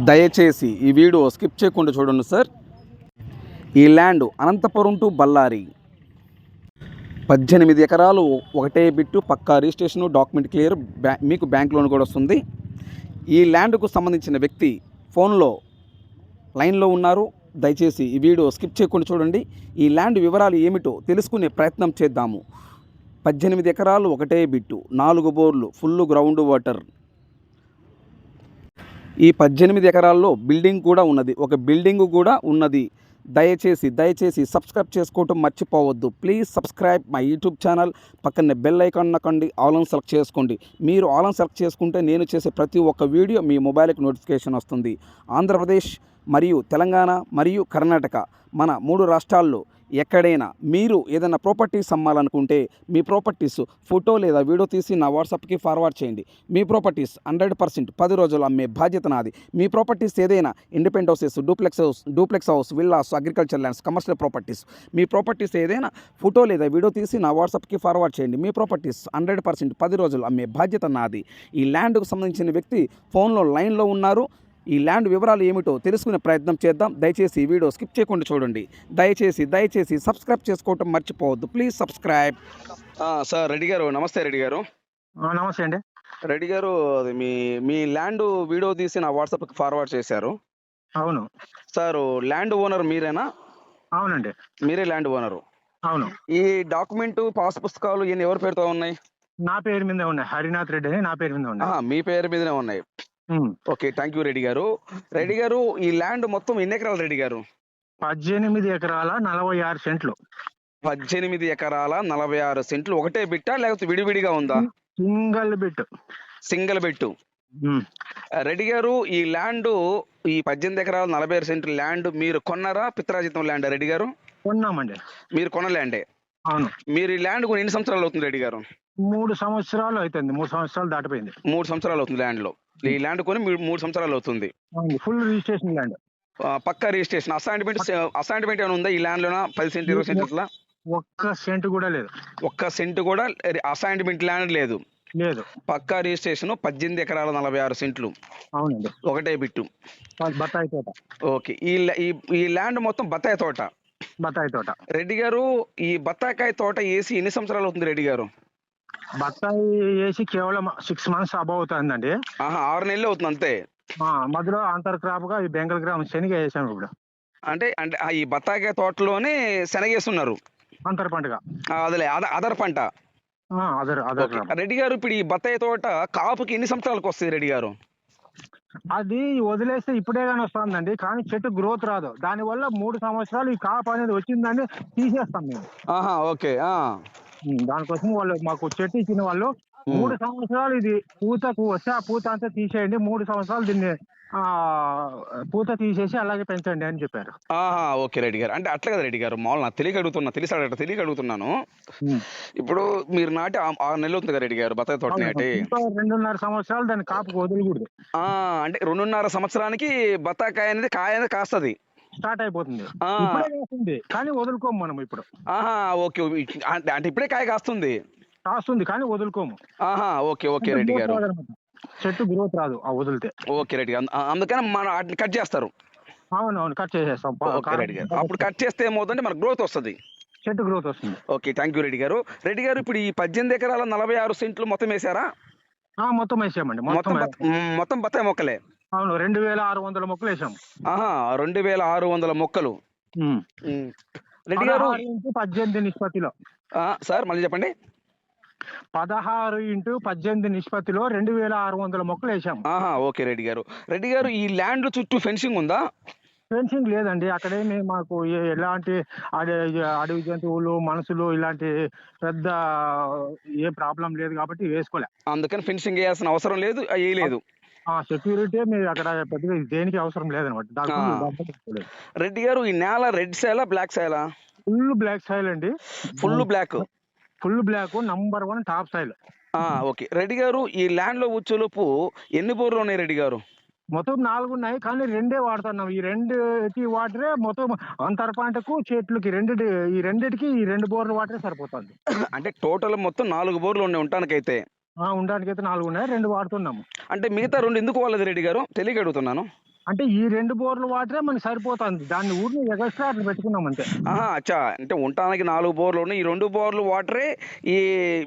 దయచేసి ఈ video skip చేయకుండా చూడండి సార్. ఈ ల్యాండ్ అనంతపురం టు బళ్ళారి 18 ఎకరాలు, ఒకటే బిట్టు, పక్కా రిజిస్ట్రేషను, డాక్యుమెంట్ క్లియర్, మీకు బ్యాంక్ లోన్ కూడా వస్తుంది. ఈ ల్యాండ్కు సంబంధించిన వ్యక్తి ఫోన్లో లైన్లో ఉన్నారు. దయచేసి ఈ వీడియో స్కిప్ చేయకుండా చూడండి. ఈ ల్యాండ్ వివరాలు ఏమిటో తెలుసుకునే ప్రయత్నం చేద్దాము. 18 ఎకరాలు, ఒకటే బిట్టు, 4 బోర్లు, ఫుల్ గ్రౌండ్ వాటర్. ఈ 18 ఎకరాల్లో బిల్డింగ్ కూడా ఉన్నది, ఒక బిల్డింగ్ కూడా ఉన్నది. దయచేసి సబ్స్క్రైబ్ చేసుకోవటం మర్చిపోవద్దు. Please subscribe my YouTube channel. పక్కనే బెల్ ఐకాన్ నొక్కండి, ఆల్ ఆన్ సెలెక్ట్ చేసుకోండి. మీరు ఆల్ ఆన్ సెలెక్ట్ చేసుకుంటే నేను చేసే ప్రతి ఒక్క వీడియో మీ మొబైల్కి నోటిఫికేషన్ వస్తుంది. ఆంధ్రప్రదేశ్ మరియు తెలంగాణ మరియు కర్ణాటక, మన 3 రాష్ట్రాల్లో ఎక్కడైనా మీరు ఏదైనా ప్రాపర్టీస్ అమ్మాలనుకుంటే మీ ప్రాపర్టీస్ ఫోటో లేదా వీడియో తీసి నా వాట్సాప్కి ఫార్వర్డ్ చేయండి. మీ ప్రాపర్టీస్ 100% 10 రోజులు అమ్మే బాధ్యత నాది. మీ ప్రాపర్టీస్ ఏదైనా independent houses, duplex house, villas, agriculture lands, commercial properties, మీ ప్రాపర్టీస్ ఏదైనా ఫోటో లేదా వీడియో తీసి నా వాట్సాప్కి ఫార్వర్డ్ చేయండి. మీ ప్రాపర్టీస్ 100% 10 రోజులు అమ్మే బాధ్యత నాది. ఈ ల్యాండ్కు సంబంధించిన వ్యక్తి ఫోన్లో లైన్లో ఉన్నారు. ఈ ల్యాండ్ వివరాలు ఏమిటో తెలుసుకునే ప్రయత్నం చేద్దాం. దయచేసి ఈ వీడియో స్కిప్ చేయకుండా చూడండి. దయచేసి సబ్స్క్రైబ్ చేసుకోవటం మర్చిపోవద్దు. Please subscribe. సార్, రెడ్డి గారు, నమస్తే. రెడ్డి గారు, నమస్తే అండి. రెడ్డి గారు, అది మీ ల్యాండ్ వీడియో తీసి నా వాట్సాప్కి ఫార్వర్డ్ చేశారు. అవును సార్, ల్యాండ్ ఓనర్ మీరేనా? అవునండి. మీరే ల్యాండ్ ఓనరు. అవును, ఈ డాక్యుమెంట్, పాస్ పుస్తకాలు ఇవన్నీ ఎవరి పేరుతో ఉన్నాయి? నా పేరు మీద ఉన్నాయి. హరినాథ్ రెడ్డి అని నా పేరు మీద ఉన్నాయి. మీ పేరు మీదనే ఉన్నాయి. ఓకే, థ్యాంక్ యూ రెడ్డి గారు. రెడ్డి గారు, ఈ ల్యాండ్ మొత్తం ఎన్ని ఎకరాలు రెడ్డి గారు? 18 ఎకరాల 46 సెంట్లు. 18 ఎకరాల 46 సెంట్లు. ఒకటే బిట్టా లేకపోతే విడివిడిగా ఉందా? Single bit. Single bit. Reddy గారు, ఈ ల్యాండ్, ఈ 18 ఎకరాల 46 సెంట్లు ల్యాండ్ మీరు కొన్నారా, పిత్రాజితం ల్యాండ్? రెడ్డి గారు, కొన్నామండి. మీరు కొన్న ల్యాండే. అవును. మీరు ఈ ల్యాండ్ కొని ఎన్ని సంవత్సరాలు అవుతుంది రెడ్డి గారు? 3 సంవత్సరాలు అవుతుంది. 3 సంవత్సరాలు దాటిపోయింది. 3 సంవత్సరాలు అవుతుంది ల్యాండ్ లో. ఈ ల్యాండ్ కొని 3 సంవత్సరాలు అవుతుంది. Full registration land. పక్కా రిజిస్ట్రేషన్. అసైన్మెంట్ ఏమైనా ఉందా ఈ ల్యాండ్ లోనా? 10 సెంట్, 20 సెంట్ల? ఒక్క సెంట్ కూడా లేదు. ఒక్క సెంట్ కూడా అసైన్మెంట్ ల్యాండ్ లేదు. లేదు. పక్కా రిజిస్ట్రేషన్. 18 ఎకరాల 46 సెంట్లు. అవునండి. ఒకటే బిట్టు. బత్తాయి తోట. ఓకే, ఈ ల్యాండ్ మొత్తం బత్తాయి తోట. బత్తాయి తోట. రెడ్డి గారు, ఈ బత్తాకాయ తోట వేసి ఎన్ని సంవత్సరాలు అవుతుంది రెడ్డి గారు? బత్తాయి వేసి కేవలం 6 మంత్స్ అబౌవ్ అవుతుందండి. 6 నెలలు అవుతుంది అంతే. మధ్యలో అంతర్ క్రాప్ గా ఈ బెంగల్ గ్రామ్ శనగ వేసాము ఇప్పుడు. అంటే ఈ బత్తాకాయ తోటలోనే శనగేస్తున్నారు అంతర్ పంటగా. అదిలే, అదర్ పంట. రెడ్డి గారు, ఇప్పుడు ఈ బత్తాయి తోట కాపుకి ఎన్ని సంవత్సరాలకు వస్తుంది రెడ్డి గారు? అది వదిలేస్తే ఇప్పుడే కానీ వస్తుందండి, కానీ చెట్టు గ్రోత్ రాదు. దాని వల్ల 3 సంవత్సరాలు ఈ కాపు అనేది వచ్చిందని తీసేస్తాం మేము. ఓకే. దానికోసం వాళ్ళు మాకు చెట్టు ఇచ్చిన వాళ్ళు 3 సంవత్సరాలు ఇది పూతకు వస్తే ఆ పూత అంతా తీసేయండి, 3 సంవత్సరాలు దీన్ని పూత తీసేసి అలాగే పెంచండి అని చెప్పారు. ఓకే రెడ్డి గారు, అంటే అట్లా కదా రెడ్డి గారు, మామూలు నాకు తెలియక అడుగుతున్నాను. ఇప్పుడు మీరు నాటి 6 నెలలు అవుతుంది కదా రెడ్డి గారు బత్తాయి తోట నాటి? 2.5 సంవత్సరాలు దాన్ని కాపుకు వదలకూడదు. అంటే 2.5 సంవత్సరానికి బత్తాకాయ అనేది కాయ అనేది కాస్తుంది, స్టార్ట్ అయిపోతుంది. ఇప్పుడే కాస్తుంది కానీ వదులుకోము మనం ఇప్పుడు. ఓకే, అంటే ఇప్పుడే కాయ కాస్తుంది కానీ వదులుకోము. ఓకే రెడ్డి గారు, చెట్టు గ్రోత్ రాదు ఆ వదిలితే. ఓకే రెడ్డి గారు, అందుకని మనం వాటిని కట్ చేస్తారు. అవునవును, కట్ చేసేస్తాం. ఓకే రెడ్డి గారు, అప్పుడు కట్ చేస్తే ఏమవుతుందంటే మనకు గ్రోత్ వస్తుంది, చెట్టు గ్రోత్ వస్తుంది. ఓకే, థ్యాంక్ యూ రెడ్డి గారు. రెడ్డి గారు, ఇప్పుడు ఈ 18 ఎకరాల 46 సెంట్లు మొత్తం వేసారా? మొత్తం వేసామండి. మొత్తం బత్తాయి మొక్కలే? అవును, 2600 మొక్కలు వేసాము. 2600 మొక్కలు. రెడ్డి గారు, 18 నిష్పత్తిలో. సార్ మళ్ళీ చెప్పండి. 16:18 నిష్పత్తిలో 2600 మొక్కలు వేసాము. ఓకే రెడ్డి గారు. రెడ్డి గారు, ఈ ల్యాండ్ చుట్టూ ఫెన్సింగ్ ఉందా? ఫెన్సింగ్ లేదండి. అక్కడేమి మాకు ఎలాంటి అడవి జంతువులు, మనుషులు ఇలాంటి పెద్ద ఏ ప్రాబ్లం లేదు కాబట్టి వేసుకోలే. అందుకని ఫెన్సింగ్ వేయాల్సిన అవసరం లేదు, వేయలేదు. సెక్యూరిటీ మీరు అక్కడ పెద్దగా దేనికి అవసరం లేదనమాట. రెడ్డి గారు, ఈ నేల రెడ్ సైలా బ్లాక్ సైలా? ఫుల్ బ్లాక్ సాయిల్ అండి. Full black number 1 top soil. Okay Reddy గారు, ఈ ల్యాండ్ లో వచ్చేలోపు ఎన్ని బోర్లు ఉన్నాయి రెడ్డి గారు? మొత్తం 4 ఉన్నాయి కానీ 2 వాడుతున్నాం. ఈ 2కి వాటరే మొత్తం అంతర్ పంటకు చెట్లకి ఈ రెండిటికి 2 బోర్లు వాటరే సరిపోతుంది. అంటే టోటల్ మొత్తం 4 బోర్లు ఉన్నాయి ఉండడానికైతే. 4 ఉన్నాయి, 2 వాడుతున్నాము. అంటే మిగతా 2 ఎందుకు వాళ్ళది రెడ్డి గారు? తెలియక అడుగుతున్నాను. అంటే ఈ 2 బోర్లు వాటరే మనకి సరిపోతుంది. దాన్ని ఊరిని ఎగస్ట్రా అట్లా పెట్టుకున్నాం అంతే. ఆహా! అచ్చా! అంటే ఉండటానికి 4 బోర్లు ఉన్నాయి. ఈ 2 బోర్లు వాటరే ఈ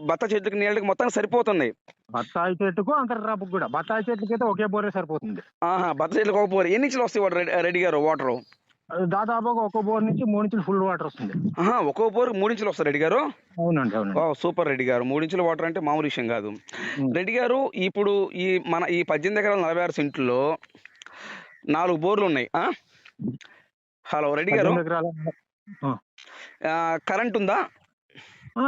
బత్త చెట్టుకి నీళ్ళకి మొత్తానికి సరిపోతుంది. బత్తాయి చెట్టుకు, అంతర క్రాప్‌కి కూడా. బత్తాయి చెట్లకైతే ఒకే బోరే సరిపోతుంది. ఆహా! బత్త చెట్లకు ఒక బోర్. ఎన్ని ఇంచులు వస్తాయి రెడ్డి గారు వాటరు? దాదాపుగా ఒక బోర్ నుంచి 3 ఇంచులు ఫుల్ వాటర్ వస్తుంది. ఆహా! ఒక్కో బోర్‌కి 3 ఇంచులు వస్తాయా రెడ్డి గారు? అవునండి. అవునండి. వావ్! సూపర్ రెడ్డి గారు. 3 ఇంచుల వాటర్ అంటే మామూలు విషయం కాదు. హ్మ్. రెడ్డి గారు ఇప్పుడు ఈ 18 ఎకరాల 46 సెంట్లలో 4 బోర్లు ఉన్నాయి. ఆ? హలో రెడ్డి గారు. 18 ఎకరాల ఆ! కరెంట్ ఉందా?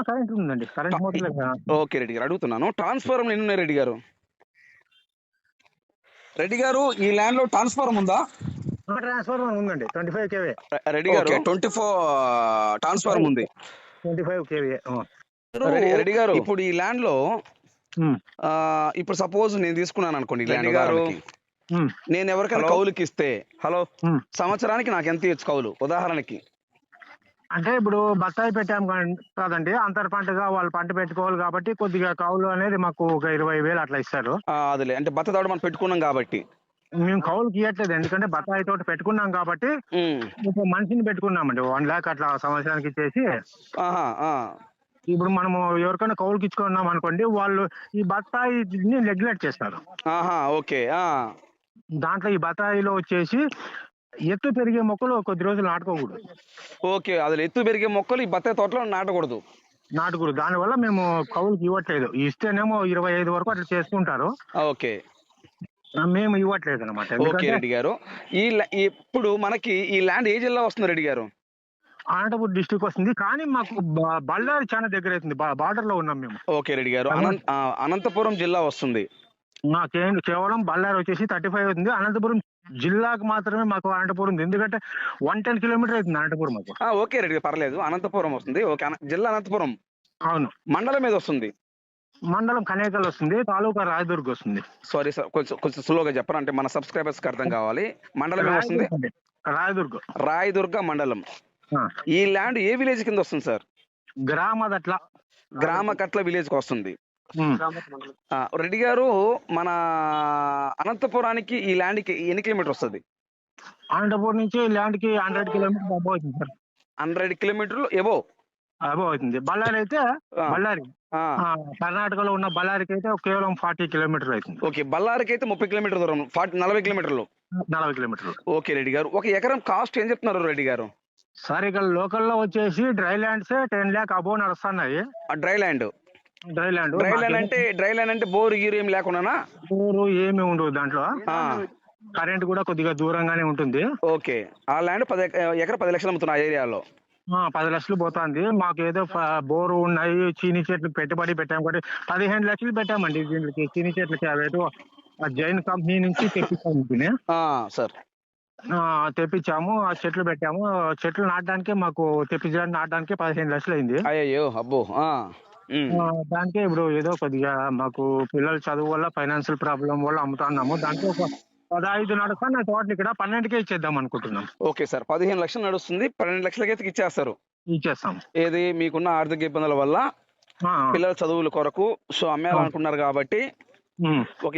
కరెంట్ ఉందండి. కరెంట్ మోటార్లే కదా! ఓకే రెడ్డి గారు, అడుగుతున్నాను. ట్రాన్స్‌ఫార్మర్‌లు ఎన్ని ఉన్నాయి రెడ్డి గారు? రెడ్డి గారు ఈ ల్యాండ్ లో ట్రాన్స్‌ఫార్మర్ ఉందా? ట్రాన్స్‌ఫార్మర్ ఉందండి. 25 కేవీ. రెడ్డి గారు 24 ట్రాన్స్‌ఫార్మర్ ఉంది. 25 కేవీ. రెడ్డి గారు ఇప్పుడు ఈ ల్యాండ్ లో హ్మ్. ఇప్పుడు సపోజ్ నేను తీసుకున్నాను అనుకోండి ఈ ల్యాండ్ రెడ్డి గారు. ఉదాహరణకి. హ్మ్. నేను ఎవరికైనా కౌలుకి ఇస్తే హ్మ్. సంవత్సరానికి నాకు ఎంత ఇవ్వచ్చు కౌలు ఉదాహరణకి? అంటే ఇప్పుడు బత్తాయి పెట్టాం కాదండి. అంతర పంటగా వాళ్ళు పంట పెట్టుకోవాలి కాబట్టి కొద్దిగా కౌలు అనేది మాకు ఒక 20,000 అట్లా ఇస్తారు. అదిలే, అంటే బత్త తోట మనం పెట్టుకున్నాం కాబట్టి. మేము కౌలుకి ఇవ్వట్లేదు. ఎందుకంటే బత్తాయి తోట పెట్టుకున్నాం కాబట్టి ఉమ్. ఒక మనిషిని పెట్టుకున్నామండి. 1,00,000 అట్లా సంవత్సరానికి ఇచ్చేసి, ఆహా. ఇప్పుడు మనము ఎవరికైనా కౌలుకి ఇచ్చుకున్నాం అనుకోండి, వాళ్ళు ఈ బత్తాయిని నెగ్లెక్ట్ చేస్తారు. ఆహా. ఓకే. దాంట్లో ఈ బత్తాయిలో వచ్చేసి ఎత్తు పెరిగే మొక్కలు కొద్ది రోజులు నాటుకోకూడదు. ఓకే, అది ఎత్తు పెరిగే మొక్కలు ఈ బత్తాయి తోటలో నాటకూడదు. నాటుకూడదు. దానివల్ల మేము కౌలుకి ఇవ్వట్లేదు. ఇస్తేనేమో 25 వరకు అట్లా చేసుకుంటారు. ఓకే. మేము ఇవ్వట్లేదు అనమాట. ఓకే ఎందుకంటే రెడ్డి గారు, ఇప్పుడు మనకి ఈ ల్యాండ్ ఏ జిల్లా వస్తుంది రెడ్డి గారు? అనంతపురం డిస్టిక్ వస్తుంది. కానీ మాకు బళ్ళారి చాలా దగ్గర అవుతుంది. బార్డర్ లో ఉన్నాం మేము. ఓకే రెడ్డి గారు, అనంతపురం జిల్లా వస్తుంది. కేవలం బళ్ళారి వచ్చేసి 35 అవుతుంది. అనంతపురం జిల్లాకు మాత్రమే మాకు అనంతపురం ఉంది. ఎందుకంటే 110 కిలోమీటర్ అవుతుంది అనంతపురం మాకు. ఓకే రెడ్డి గారు, పర్లేదు, అనంతపురం వస్తుంది. ఓకే, జిల్లా అనంతపురం. అవును. మండలం మీద వస్తుంది. మండలం కనేకల్ వస్తుంది. తాలూకా రాయదుర్గ్ వస్తుంది. సారీ సార్, కొంచెం స్లోగా చెప్పరా, అంటే మన సబ్స్క్రైబర్స్ కి అర్థం కావాలి. మండలం ఏమొస్తుంది? రాయదుర్గ్. రాయదుర్గ మండలం. ఆ. ఈ ల్యాండ్ ఏ విలేజ్ కింద వస్తుంది సార్? గ్రామదట్ల. గ్రామకట్ల విలేజ్ కి వస్తుంది. ఉమ్. రెడ్డి గారు, మన అనంతపురానికి ఈ ల్యాండ్ కి ఎన్ని కిలోమీటర్ వస్తుంది? అనంతపురం నుంచి ల్యాండ్ కి 100 కిలోమీటర్ అబౌవ్ అవుతుంది సార్. 100 కిలోమీటర్లు ఎబో అబౌవ్ అవుతుంది. బళ్ళారి అయితే బళ్ళారి కర్ణాటకలో ఉన్న బళ్ళారికి అయితే కేవలం 40 కిలోమీటర్ అవుతుంది. ఓకే, బళ్ళారికి అయితే 30 కిలోమీటర్ దూరం, 40 కిలోమీటర్లు. 40 కిలోమీటర్లు. ఓకే రెడ్డి గారు, ఒక ఎకరం కాస్ట్ ఏం చెప్తున్నారు రెడ్డి గారు? సార్ ఇక్కడ లోకల్లో వచ్చేసి డ్రై ల్యాండ్స్ 10 lakh అబౌవ్ నడుస్తున్నాయి. డ్రై ల్యాండ్ డ్రై ల్యాండ్ అంటే బోరు గీరు ఏం లేకున్నానా? బోరు ఏమి ఉండదు దాంట్లో. కరెంట్ కూడా కొద్దిగా దూరంగానే ఉంటుంది. ఓకే, ఆ ల్యాండ్ ఎకరం 10 లక్షలు అమ్ముతున్నా ఆ ఏరియాలో. 10 లక్షలు పోతుంది. మాకు ఏదో బోరు ఉన్నాయి, చీని చెట్లు పెట్టుబడి పెట్టాము కాబట్టి 15 లక్షలు పెట్టామండి దీనికి. చీని చెట్లకి అవేదో జైన్ కంపెనీ నుంచి తెప్పించాము. సార్ తెప్పించాము, ఆ చెట్లు పెట్టాము. చెట్లు నాటడానికి మాకు తెప్పించడానికి నాటడానికి 15 లక్షలు అయింది. అయ్యో అబ్బో. దానికే ఇప్పుడు ఏదో కొద్దిగా మాకు పిల్లల చదువు వల్ల ఫైనాన్షియల్ ప్రాబ్లం వల్ల అమ్ముతున్నాము. దాంట్లో ఒక 15 నడుస్తాను తోటలు ఇక్కడ 12కే ఇచ్చేద్దాం అనుకుంటున్నాం. ఓకే సార్, 15 లక్షలు నడుస్తుంది, 12 లక్షలకైతే ఇచ్చేస్తారు. ఇచ్చేస్తాం. ఏది మీకున్న ఆర్థిక ఇబ్బందుల వల్ల పిల్లల చదువుల కొరకు సో అమ్మేయాలనుకున్నారు కాబట్టి ఒక